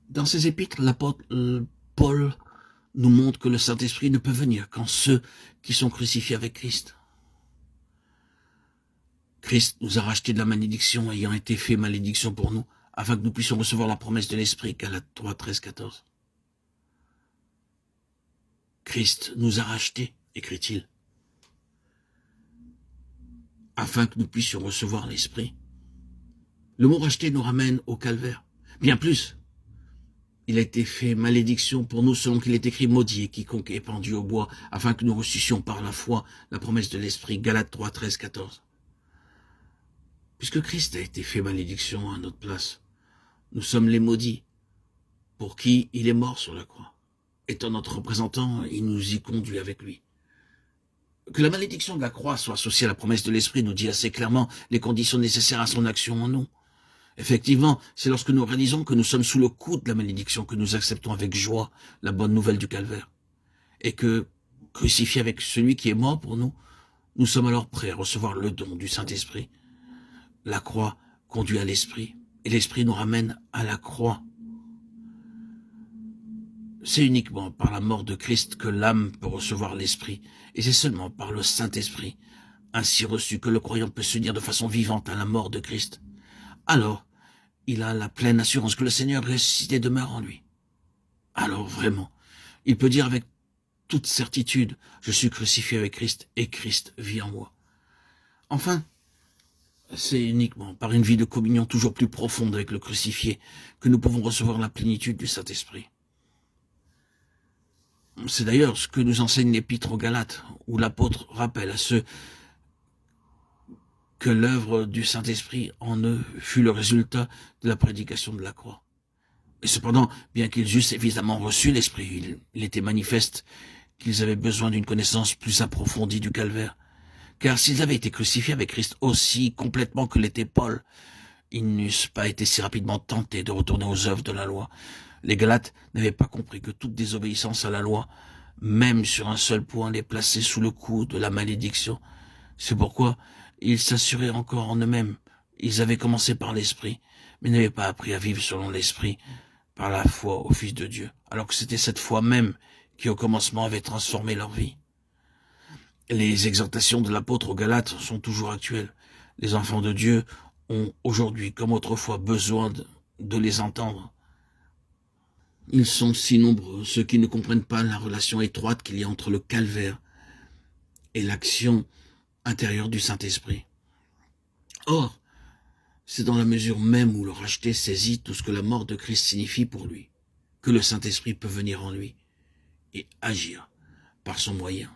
Dans ses épîtres, l'apôtre Paul nous montre que le Saint-Esprit ne peut venir qu'en ceux qui sont crucifiés avec Christ. Christ nous a rachetés de la malédiction, ayant été fait malédiction pour nous, afin que nous puissions recevoir la promesse de l'Esprit, Galates 3, 13, 14. Christ nous a rachetés, écrit-il, afin que nous puissions recevoir l'Esprit. Le mot racheter nous ramène au calvaire. Bien plus, il a été fait malédiction pour nous, selon qu'il est écrit, maudit est quiconque est pendu au bois, afin que nous reçussions par la foi la promesse de l'Esprit, Galates 3, 13, 14. Puisque Christ a été fait malédiction à notre place, nous sommes les maudits, pour qui il est mort sur la croix. Étant notre représentant, il nous y conduit avec lui. Que la malédiction de la croix soit associée à la promesse de l'Esprit nous dit assez clairement les conditions nécessaires à son action en nous. Effectivement, c'est lorsque nous réalisons que nous sommes sous le coup de la malédiction que nous acceptons avec joie la bonne nouvelle du calvaire. Et que, crucifiés avec celui qui est mort pour nous, nous sommes alors prêts à recevoir le don du Saint-Esprit. La croix conduit à l'Esprit, et l'Esprit nous ramène à la croix. C'est uniquement par la mort de Christ que l'âme peut recevoir l'Esprit, et c'est seulement par le Saint-Esprit, ainsi reçu, que le croyant peut s'unir de façon vivante à la mort de Christ. Alors, il a la pleine assurance que le Seigneur ressuscité demeure en lui. Alors vraiment, il peut dire avec toute certitude, je suis crucifié avec Christ et Christ vit en moi. Enfin, c'est uniquement par une vie de communion toujours plus profonde avec le crucifié que nous pouvons recevoir la plénitude du Saint-Esprit. C'est d'ailleurs ce que nous enseigne l'Épître aux Galates, où l'apôtre rappelle à ceux que l'œuvre du Saint-Esprit en eux fut le résultat de la prédication de la croix. Et cependant, bien qu'ils eussent évidemment reçu l'Esprit, il était manifeste qu'ils avaient besoin d'une connaissance plus approfondie du calvaire. Car s'ils avaient été crucifiés avec Christ aussi complètement que l'était Paul, ils n'eussent pas été si rapidement tentés de retourner aux œuvres de la loi. Les Galates n'avaient pas compris que toute désobéissance à la loi, même sur un seul point, les plaçait sous le coup de la malédiction. C'est pourquoi ils s'assuraient encore en eux-mêmes. Ils avaient commencé par l'Esprit, mais n'avaient pas appris à vivre selon l'Esprit, par la foi au Fils de Dieu, alors que c'était cette foi même qui au commencement avait transformé leur vie. Les exhortations de l'apôtre aux Galates sont toujours actuelles. Les enfants de Dieu ont aujourd'hui, comme autrefois, besoin de les entendre. Ils sont si nombreux, ceux qui ne comprennent pas la relation étroite qu'il y a entre le calvaire et l'action intérieure du Saint-Esprit. Or, c'est dans la mesure même où le racheté saisit tout ce que la mort de Christ signifie pour lui, que le Saint-Esprit peut venir en lui et agir par son moyen.